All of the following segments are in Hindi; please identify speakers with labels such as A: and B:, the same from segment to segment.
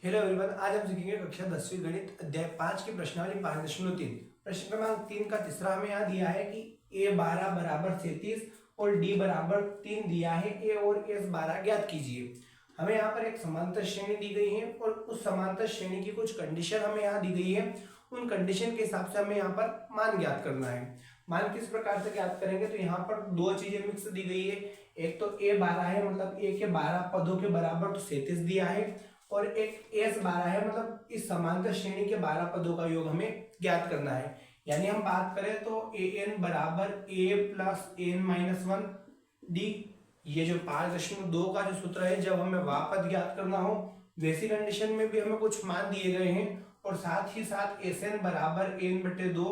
A: हेलो एवरीवन, आज हम सीखेंगे कक्षा 10वीं गणित अध्याय 5 की प्रश्नावली 5.3। प्रश्न क्रमांक 3 का तीसरा हमें यहाँ दिया है कि a12 बराबर 37 और d बराबर 3 दिया है। a और s12 ज्ञात कीजिए। हमें यहाँ पर एक समांतर श्रेणी दी गई है और उस समांतर श्रेणी की कुछ कंडीशन हमें यहाँ दी गई है। उन कंडीशन के हिसाब से हमें यहाँ पर मान ज्ञात करना है। मान किस प्रकार से ज्ञात करेंगे, तो यहाँ पर दो चीजें मिक्स दी गई है। एक तो a12 है, मतलब a के 12 पदों के बराबर तो 37 दिया है, और एक s12 है, मतलब इस समांतर श्रेणी के 12 पदों का योग हमें ज्ञात करना है। यानी हम बात करें तो an बराबर a plus n minus 1 d। ये जो 5.2 का जो सूत्र है, जब हमें वापस ज्ञात करना हो वैसी कंडीशन में भी हमें कुछ मान दिए गए हैं, और साथ ही साथ sn बराबर n बटे 2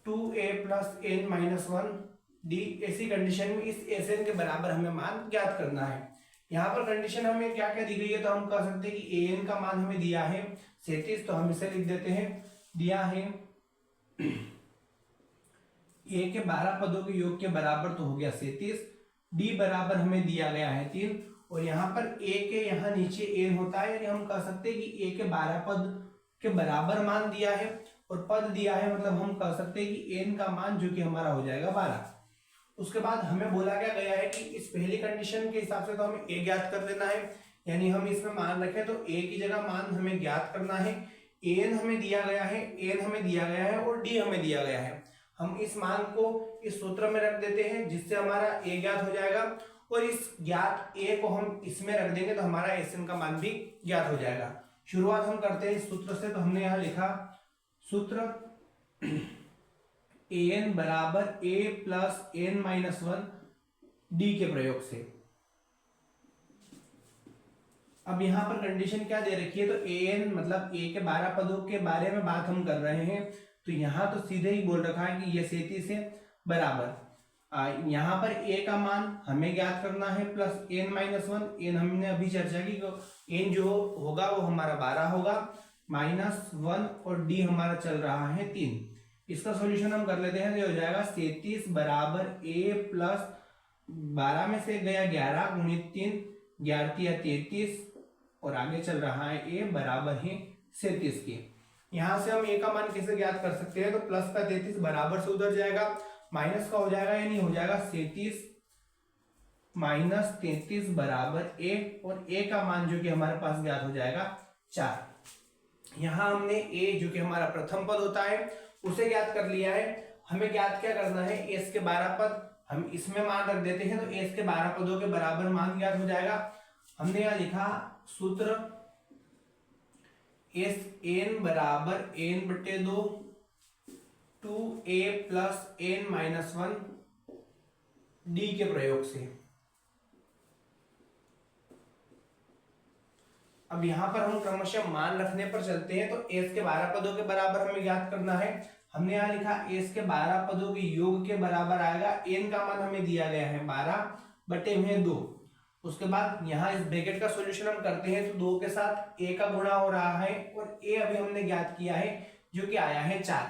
A: 2a plus n minus 1 d। ऐसी कंडीशन में इस sn के बराबर हमें मान ज्ञात करना है। यहाँ पर कंडीशन हमें क्या क्या दी गई है, तो हम कह सकते हैं कि an का मान हमें दिया है 37, तो हम इसे लिख देते हैं। दिया है a के 12 पदों के योग के बराबर तो हो गया 37, d बराबर हमें दिया गया है 3, और यहाँ पर a के यहाँ नीचे n होता है, यानी हम कह सकते हैं कि a के 12 पद के बराबर मान दिया है और पद दिया है, मतलब हम कह सकते हैं कि n का मान जो कि हमारा हो जाएगा 12। उसके बाद हमें बोला क्या गया है कि इस पहली कंडीशन के हिसाब से तो हमें a ज्ञात कर देना है, यानी हम इसमें मान रखें तो a की जगह मान हमें ज्ञात करना है। n हमें दिया गया है, n हमें दिया गया है और d हमें दिया गया है। हम इस मान को इस सूत्र में रख देते हैं, जिससे हमारा a ज्ञात हो जाएगा, और इस ज्ञात a को हम इसमें रख देंगे तो हमारा sn का मान भी ज्ञात हो जाएगा। शुरुआत हम करते हैं इस सूत्र से, तो हमने यहाँ लिखा सूत्र an बराबर a plus n minus 1 d के प्रयोग से। अब यहां पर कंडीशन क्या दे रखी है, तो an मतलब a के 12 पदों के बारे में बात हम कर रहे हैं, तो यहां तो सीधे ही बोल रखा है कि ये 37 से बराबर। यहां पर a का मान हमें ज्ञात करना है प्लस n माइनस 1। n हमने अभी चर्चा की, n जो होगा वो हमारा 12 होगा, माइनस 1, और d हमारा चल रहा है 3। इसका सॉल्यूशन हम कर लेते हैं, तो ये हो जाएगा 37 बराबर a प्लस 12 में से गया 11 गुणित 3, 11 या 33, और आगे चल रहा है a बराबर है 37 के। यहां से हम a का मान कैसे ज्ञात कर सकते हैं, तो प्लस का 33 बराबर से उधर जाएगा, माइनस का हो जाएगा, यानी हो जाएगा 37 माइनस 33 बराबर a, और a का मान जो कि हमारे पास ज्ञात हो जाएगा 4। यहां हमने a जो कि हमारा प्रथम पद होता है उसे ज्ञात कर लिया है। हमें ज्ञात क्या करना है, s के 12 पद हम इसमें मान रख देते हैं, तो s के 12 पदों के बराबर मान ज्ञात हो जाएगा। हमने यहाँ लिखा सूत्र sn बराबर n बटे 2 2a plus n minus 1 d के प्रयोग से। अब यहां पर हम क्रमशः मान रखने पर चलते हैं, तो s के 12 पदों के बराबर हमें ज्ञात करना है। हमने यहाँ लिखा s के 12 पदों के योग के बराबर आएगा, n का मान हमें दिया गया है 12 बटे में 2। उसके बाद यहाँ इस ब्रैकेट का सॉल्यूशन हम करते हैं, तो 2 के साथ a का गुणा हो रहा है, और a अभी हमने ज्ञात किया है जो कि आया है 4,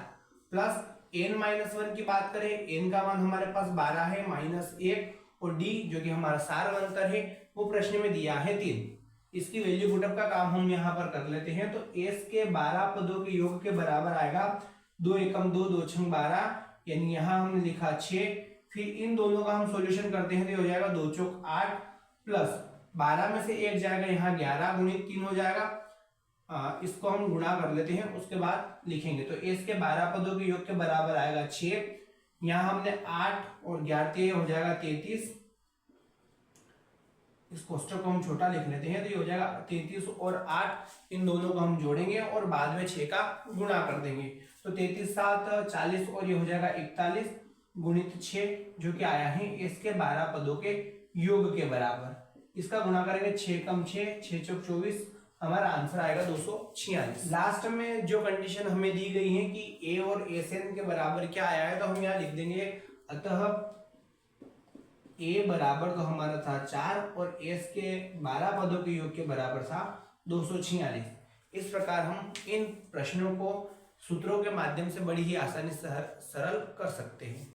A: प्लस n माइनस 1 की बात करें, n का मान हमारे पास 12 है माइनस 1, और d जो कि हमारा सारवंतर है वो प्रश्न में दिया है 3। इसकी वैल्यू पुटअप का काम हम यहाँ पर कर लेते हैं, तो s के 12 पदों के योग के बराबर आएगा 2 एकम 2 2 छंग 12, यानी यहाँ हमने लिखा 6। फिर इन दोनों का हम सॉल्यूशन करते हैं, तो हो जाएगा 2 चौक 8 प्लस 12 में से 1 जाएगा यहाँ 11 गुणित 3 हो जाएगा। इसको हम गुणा कर लेते हैं, उसके बाद लिखेंगे, तो s के 12 पदों के योग के बराबर आएगा 6। यहाँ हमने 8 और 11 हो जाएगा 33। इस कोष्टक को हम छोटा लिख लेते हैं, तो ये हो जाएगा 33 और 8, इन दोनों को हम जोड़ेंगे और बाद में 6 का गुणा कर देंगे, तो 33 7 40, और ये हो जाएगा 41 गुणित 6 जो कि आया है s के 12 पदों के योग के बराबर। इसका गुणा करेंगे 6 कम 6 6 चौक 24, हमारा आंसर आएगा 246। लास्ट में जो कंडीशन हमें दी गई है कि a और sn के बराबर क्या आया है, तो हम यहाँ लिख देंगे, अतः a बराबर तो हमारा था 4 और s के 12 पदों के योग के बराबर था 246। इस प्रकार हम इन प्रश्नों को सूत्रों के माध्यम से बड़ी ही आसानी से सरल कर सकते हैं।